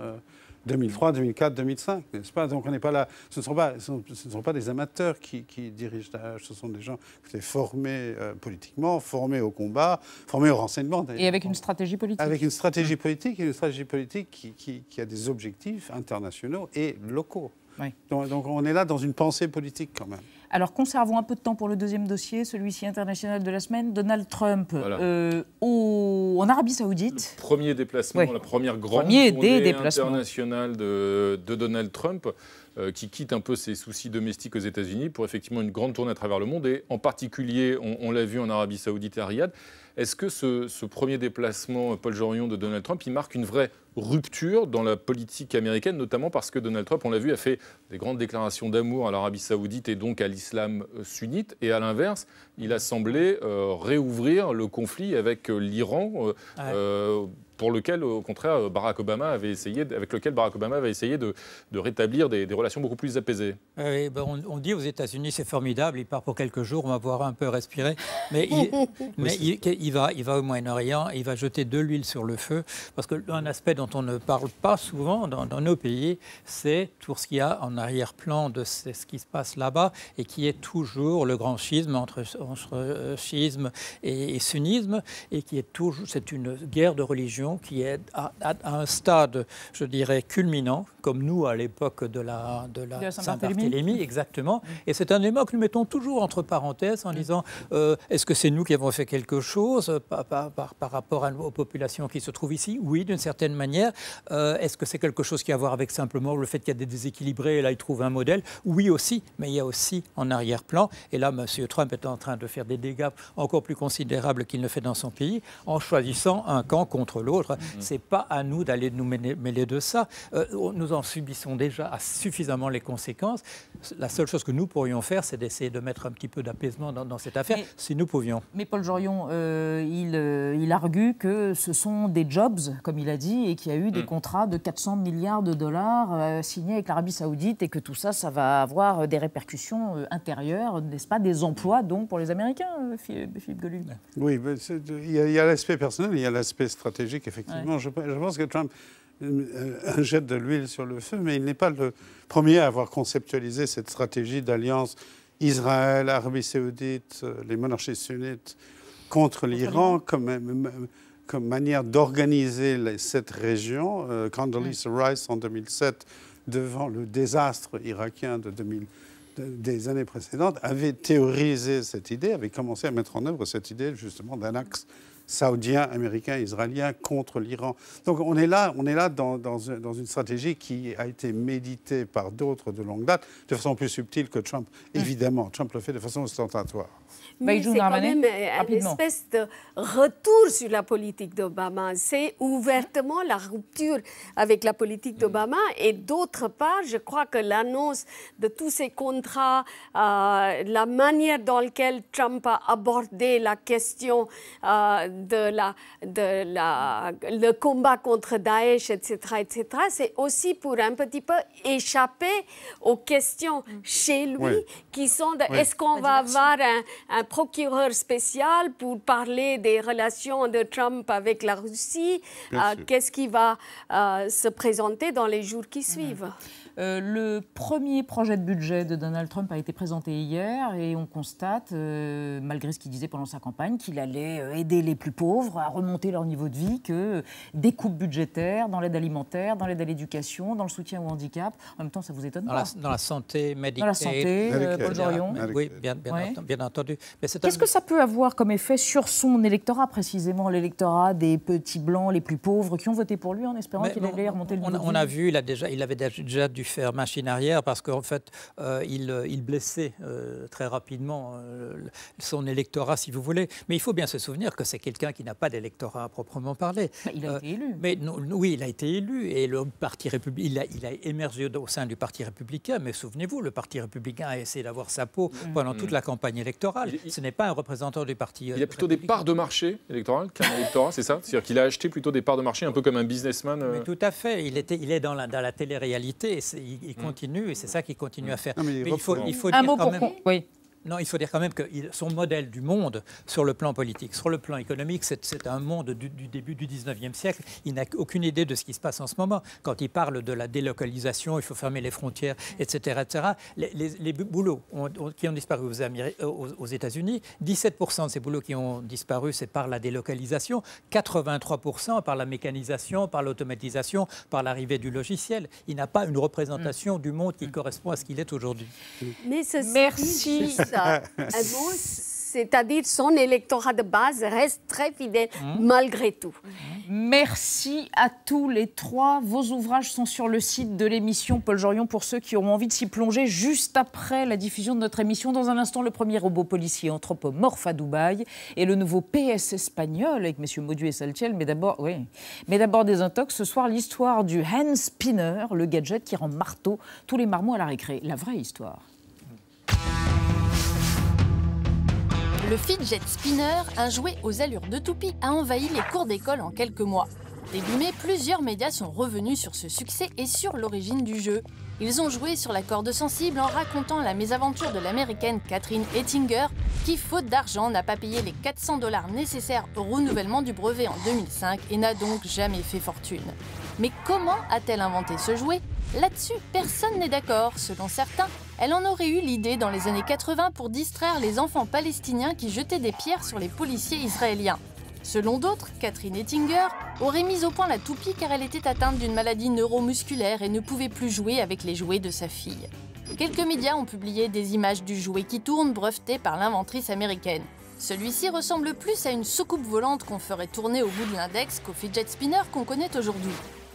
2003, 2004, 2005, n'est-ce pas? Donc on n'est pas là. Ce ne sont pas des amateurs qui dirigent Daesh. Ce sont des gens qui étaient formés politiquement, formés au combat, formés au renseignement. Et avec une stratégie politique. Avec une stratégie politique, et une stratégie politique qui a des objectifs internationaux et locaux. Oui. Donc on est là dans une pensée politique quand même. Alors, conservons un peu de temps pour le deuxième dossier, celui-ci international de la semaine. Donald Trump en Arabie Saoudite. Le premier déplacement, la première grande tournée internationale de Donald Trump, qui quitte un peu ses soucis domestiques aux États-Unis pour effectivement une grande tournée à travers le monde. Et en particulier, on l'a vu en Arabie Saoudite et à Riyad. Est-ce que ce premier déplacement, Paul Jorion, de Donald Trump, il marque une vraie rupture dans la politique américaine, notamment parce que Donald Trump, on l'a vu, a fait des grandes déclarations d'amour à l'Arabie Saoudite et donc à l'islam sunnite, et à l'inverse, il a semblé réouvrir le conflit avec l'Iran, pour lequel, au contraire, avec lequel Barack Obama avait essayé de rétablir des relations beaucoup plus apaisées. Oui, on dit aux États-Unis, c'est formidable, il part pour quelques jours, on va pouvoir un peu respirer, mais il va au Moyen-Orient, il va jeter de l'huile sur le feu, parce qu'un aspect dont on ne parle pas souvent dans nos pays, c'est tout ce qu'il y a en arrière-plan de ce qui se passe là-bas, et qui est toujours le grand schisme entre chiisme et sunnisme, et qui est toujours, c'est une guerre de religion qui est à un stade, je dirais, culminant, comme nous à l'époque de la Saint-Barthélemy, exactement. Et c'est un débat que nous mettons toujours entre parenthèses en disant est-ce que c'est nous qui avons fait quelque chose par rapport aux populations qui se trouvent ici? Oui, d'une certaine manière. Est-ce que c'est quelque chose qui a à voir avec simplement le fait qu'il y a des déséquilibrés et là il trouve un modèle? Oui aussi, mais il y a aussi en arrière-plan, et là M. Trump est en train de faire des dégâts encore plus considérables qu'il ne fait dans son pays en choisissant un camp contre l'autre. C'est pas à nous d'aller nous mêler de ça. Nous en subissons déjà suffisamment les conséquences. La seule chose que nous pourrions faire, c'est d'essayer de mettre un petit peu d'apaisement dans cette affaire, si nous pouvions. Mais Paul Jorion, il argue que ce sont des jobs, comme il a dit, et qu'il y a eu des contrats de 400 milliards de dollars signés avec l'Arabie Saoudite, et que tout ça, ça va avoir des répercussions intérieures, n'est-ce pas, des emplois donc pour les Américains, Philippe Geluck. Oui, il y a l'aspect personnel, il y a l'aspect stratégique, effectivement. Ouais. Je pense que Trump jette de l'huile sur le feu, mais il n'est pas le premier à avoir conceptualisé cette stratégie d'alliance Israël, Arabie Saoudite, les monarchies sunnites contre l'Iran comme manière d'organiser cette région. Condoleezza Rice, en 2007, devant le désastre irakien des années précédentes, avait théorisé cette idée, avait commencé à mettre en œuvre cette idée justement d'un axe saoudien, américain, israélien contre l'Iran. Donc on est là dans une stratégie qui a été méditée par d'autres de longue date, de façon plus subtile que Trump. Évidemment, Trump le fait de façon ostentatoire. Mais c'est quand même une espèce de retour sur la politique d'Obama. C'est ouvertement la rupture avec la politique d'Obama. Et d'autre part, je crois que l'annonce de tous ces contrats, la manière dans laquelle Trump a abordé la question le combat contre Daesh, etc., c'est aussi pour un petit peu échapper aux questions chez lui qui sont est-ce qu'on va avoir un procureur spécial pour parler des relations de Trump avec la Russie? Qu'est-ce qui va se présenter dans les jours qui suivent? Le premier projet de budget de Donald Trump a été présenté hier et on constate, malgré ce qu'il disait pendant sa campagne, qu'il allait aider les plus pauvres à remonter leur niveau de vie, que des coupes budgétaires dans l'aide alimentaire, dans l'aide à l'éducation, dans le soutien au handicap. En même temps, ça vous étonne pas? Dans la santé, Medicaid. Dans la santé, Paul Jorion. Oui, bien entendu. Qu'est-ce que ça peut avoir comme effet sur son électorat, précisément l'électorat des petits blancs les plus pauvres qui ont voté pour lui en espérant qu'il allait remonter le niveau de vie? On a vu, il avait déjà dû faire machine arrière parce qu'en fait, il blessait très rapidement son électorat, si vous voulez. Mais il faut bien se souvenir que c'est quelqu'un qui n'a pas d'électorat à proprement parler. Il a été élu. Mais oui, il a été élu et le Parti républicain, il a émergé au sein du Parti républicain. Mais souvenez-vous, le Parti républicain a essayé d'avoir sa peau pendant toute la campagne électorale. Ce n'est pas un représentant du Parti. Il a plutôt des parts de marché électorales qu'un électorat, c'est ça? C'est-à-dire qu'il a acheté plutôt des parts de marché, un peu comme un businessman. Mais tout à fait. Il est dans la télé-réalité. Il continue et c'est ça qu'il continue à faire. Non, mais il faut un dire mot quand pour même. oui. Non, il faut dire quand même que son modèle du monde, sur le plan politique, sur le plan économique, c'est un monde du début du 19e siècle. Il n'a aucune idée de ce qui se passe en ce moment. Quand il parle de la délocalisation, il faut fermer les frontières, etc. Les boulots qui ont disparu aux États-Unis, 17% de ces boulots qui ont disparu, c'est par la délocalisation, 83% par la mécanisation, par l'automatisation, par l'arrivée du logiciel. Il n'a pas une représentation du monde qui correspond à ce qu'il est aujourd'hui. Mais merci. C'est-à-dire son électorat de base reste très fidèle malgré tout. Merci à tous les trois. Vos ouvrages sont sur le site de l'émission Paul Jorion pour ceux qui auront envie de s'y plonger juste après la diffusion de notre émission. Dans un instant, le premier robot policier anthropomorphe à Dubaï et le nouveau PS espagnol avec messieurs Maudieu et Saltiel. Mais d'abord des intox. Ce soir, l'histoire du hand spinner, le gadget qui rend marteau tous les marmots à la récré. La vraie histoire. Le fidget spinner, un jouet aux allures de toupie, a envahi les cours d'école en quelques mois. Début mai, plusieurs médias sont revenus sur ce succès et sur l'origine du jeu. Ils ont joué sur la corde sensible en racontant la mésaventure de l'américaine Catherine Ettinger, qui, faute d'argent, n'a pas payé les $400 nécessaires au renouvellement du brevet en 2005 et n'a donc jamais fait fortune. Mais comment a-t-elle inventé ce jouet? Là-dessus, personne n'est d'accord. Selon certains, elle en aurait eu l'idée dans les années 80 pour distraire les enfants palestiniens qui jetaient des pierres sur les policiers israéliens. Selon d'autres, Catherine Ettinger aurait mis au point la toupie car elle était atteinte d'une maladie neuromusculaire et ne pouvait plus jouer avec les jouets de sa fille. Quelques médias ont publié des images du jouet qui tourne breveté par l'inventrice américaine. Celui-ci ressemble plus à une soucoupe volante qu'on ferait tourner au bout de l'index qu'au fidget spinner qu'on connaît aujourd'hui.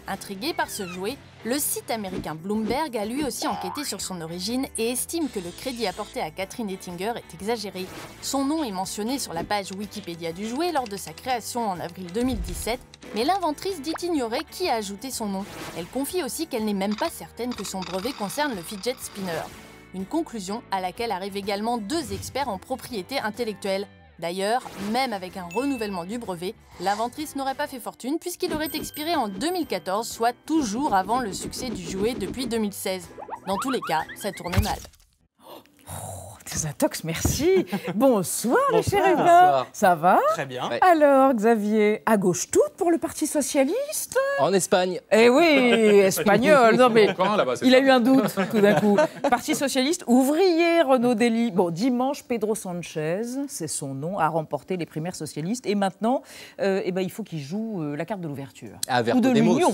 Intrigué par ce jouet, le site américain Bloomberg a lui aussi enquêté sur son origine et estime que le crédit apporté à Catherine Ettinger est exagéré. Son nom est mentionné sur la page Wikipédia du jouet lors de sa création en avril 2017, mais l'inventrice dit ignorer qui a ajouté son nom. Elle confie aussi qu'elle n'est même pas certaine que son brevet concerne le fidget spinner. Une conclusion à laquelle arrivent également deux experts en propriété intellectuelle. D'ailleurs, même avec un renouvellement du brevet, l'inventrice n'aurait pas fait fortune puisqu'il aurait expiré en 2014, soit toujours avant le succès du jouet depuis 2016. Dans tous les cas, ça tournait mal. Des intox, merci. Bonsoir les chérubins. Ça va? Très bien. Ouais. Alors, Xavier, à gauche toute pour le Parti Socialiste? En Espagne. Eh oui, espagnol. Non mais il a eu un doute tout d'un coup. Parti Socialiste, ouvrier, Renaud Dely. Bon, dimanche, Pedro Sanchez, c'est son nom, a remporté les primaires socialistes. Et maintenant, il faut qu'il joue la carte de l'ouverture. Ou de l'union.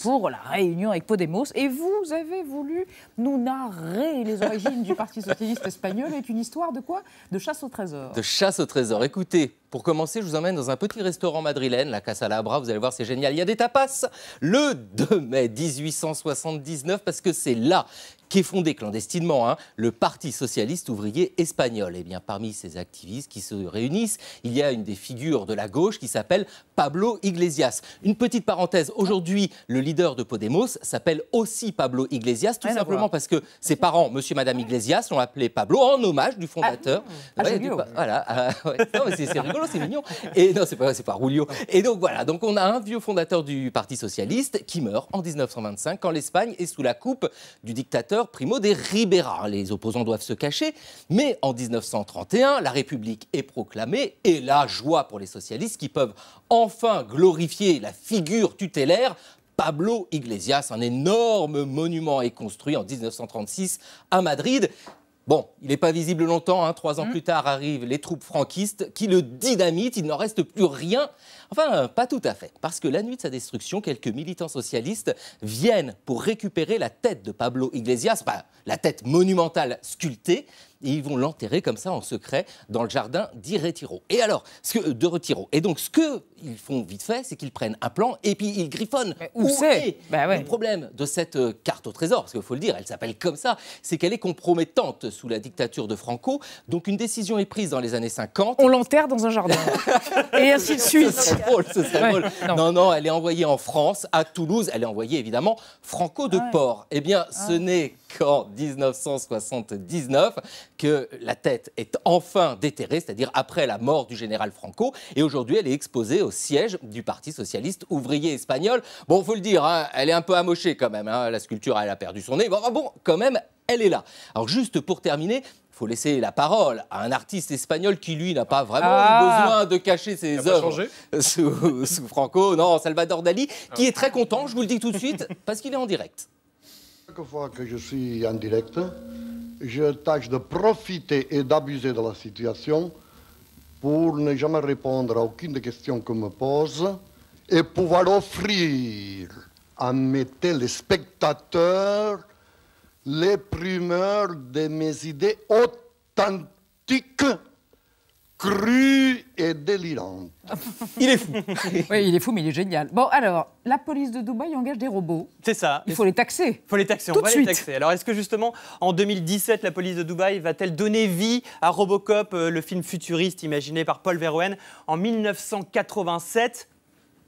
Pour la réunion avec Podemos. Et vous avez voulu nous narrer les origines du Parti Socialiste espagnol avec une histoire de quoi? De chasse au trésor. De chasse au trésor. Écoutez, pour commencer, je vous emmène dans un petit restaurant madrilène, la Casa Labra. Vous allez voir, c'est génial. Il y a des tapas. Le 2 mai 1879, parce que c'est là qui est fondé clandestinement, le Parti socialiste ouvrier espagnol. Et bien, parmi ces activistes qui se réunissent, il y a une des figures de la gauche qui s'appelle Pablo Iglesias. Une petite parenthèse, aujourd'hui, le leader de Podemos s'appelle aussi Pablo Iglesias, tout simplement parce que ses parents, monsieur et madame Iglesias, l'ont appelé Pablo en hommage du fondateur. Voilà, non, mais c'est rigolo, c'est mignon. Et non, c'est pas Julio. Et donc voilà, donc on a un vieux fondateur du Parti socialiste qui meurt en 1925 quand l'Espagne est sous la coupe du dictateur Primo de Rivera. Les opposants doivent se cacher, mais en 1931, la République est proclamée et la joie pour les socialistes qui peuvent enfin glorifier la figure tutélaire Pablo Iglesias. Un énorme monument est construit en 1936 à Madrid. Bon, il n'est pas visible longtemps, 3 ans plus tard arrivent les troupes franquistes qui le dynamitent, il n'en reste plus rien. Enfin, pas tout à fait, parce que la nuit de sa destruction, quelques militants socialistes viennent pour récupérer la tête de Pablo Iglesias, la tête monumentale sculptée, et ils vont l'enterrer comme ça en secret dans le jardin d'Retiro. Et alors, de Retiro. Et donc, ce qu'ils font vite fait, c'est qu'ils prennent un plan et puis ils griffonnent. Mais où c'est Le problème de cette carte au trésor, parce qu'il faut le dire, elle s'appelle comme ça, c'est qu'elle est compromettante sous la dictature de Franco. Donc, une décision est prise dans les années 50. On l'enterre dans un jardin. Et ainsi de suite. Ce serait drôle. Non, elle est envoyée en France, à Toulouse. Elle est envoyée, évidemment, Franco de Port. Eh bien, ce n'est qu'en 1979 que la tête est enfin déterrée, c'est-à-dire après la mort du général Franco. Et aujourd'hui, elle est exposée au siège du Parti socialiste ouvrier espagnol. Bon, il faut le dire, elle est un peu amochée quand même. La sculpture, elle a perdu son nez. Bon, quand même, elle est là. Alors, juste pour terminer, il faut laisser la parole à un artiste espagnol qui, lui, n'a pas vraiment eu besoin de cacher ses œuvres sous Franco. Non, Salvador Dali, qui est très content, je vous le dis tout de suite, parce qu'il est en direct. Chaque fois que je suis en direct, je tâche de profiter et d'abuser de la situation pour ne jamais répondre à aucune des questions qu'on me pose et pouvoir offrir à mes téléspectateurs les primeurs de mes idées authentiques, crues et délirantes. Il est fou. Oui, il est fou, mais il est génial. Bon, alors, la police de Dubaï engage des robots. C'est ça. Il faut les taxer. Il faut les taxer, Tout on va de les suite. taxer. Alors, est-ce que justement, en 2017, la police de Dubaï va-t-elle donner vie à Robocop, le film futuriste imaginé par Paul Verhoeven en 1987 ?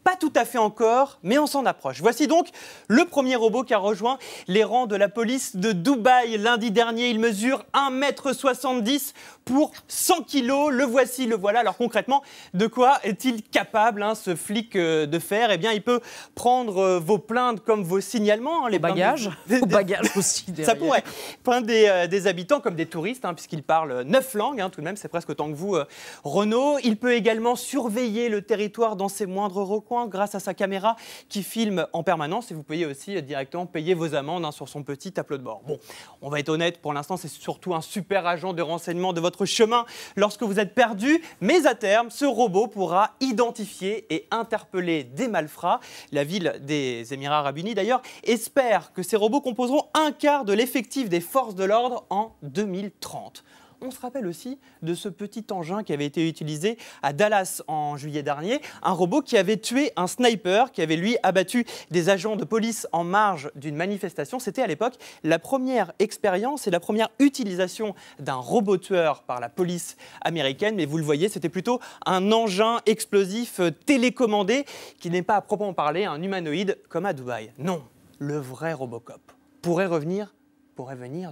Pas tout à fait encore, mais on s'en approche. Voici donc le premier robot qui a rejoint les rangs de la police de Dubaï lundi dernier. Il mesure 1,70 m pour 100 kg. Le voici, le voilà. Alors concrètement, de quoi est-il capable, ce flic, de faire ? Eh bien, il peut prendre vos plaintes comme vos signalements. Les bagages. Vos bagages aussi, derrière. Ça pourrait. Plaindre des habitants comme des touristes, puisqu'il parle 9 langues, tout de même, c'est presque autant que vous, Renaud. Il peut également surveiller le territoire dans ses moindres recoins grâce à sa caméra qui filme en permanence, et vous pouvez aussi directement payer vos amendes sur son petit tableau de bord. Bon, on va être honnête, pour l'instant c'est surtout un super agent de renseignement de votre chemin lorsque vous êtes perdu, mais à terme ce robot pourra identifier et interpeller des malfrats. La ville des Émirats Arabes Unis d'ailleurs espère que ces robots composeront un quart de l'effectif des forces de l'ordre en 2030. On se rappelle aussi de ce petit engin qui avait été utilisé à Dallas en juillet dernier, un robot qui avait tué un sniper, qui avait lui abattu des agents de police en marge d'une manifestation. C'était à l'époque la première expérience et la première utilisation d'un robot tueur par la police américaine. Mais vous le voyez, c'était plutôt un engin explosif télécommandé qui n'est pas à proprement parler un humanoïde comme à Dubaï. Non, le vrai Robocop pourrait venir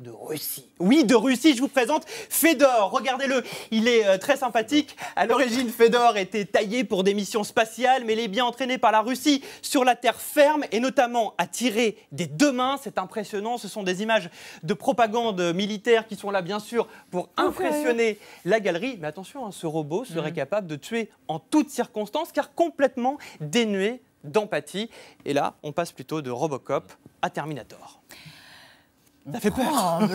de Russie. Oui, de Russie, je vous présente Fedor. Regardez-le, il est très sympathique. À l'origine, Fedor était taillé pour des missions spatiales, mais il est bien entraîné par la Russie sur la terre ferme et notamment à tirer des 2 mains. C'est impressionnant, ce sont des images de propagande militaire qui sont là, bien sûr, pour impressionner la galerie. Mais attention, ce robot serait capable de tuer en toutes circonstances, car complètement dénué d'empathie. Et là, on passe plutôt de Robocop à Terminator. Ça fait peur.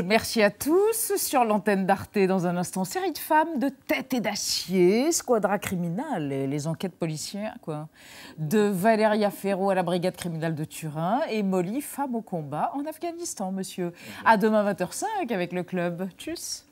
Merci à tous. Sur l'antenne d'Arte, dans un instant, série de femmes de tête et d'acier, Squadra Criminale, les enquêtes policières, quoi. De Valéria Ferro à la brigade criminelle de Turin et Molly, femme au combat en Afghanistan, monsieur. À demain 20h05 avec le club. Tchuss.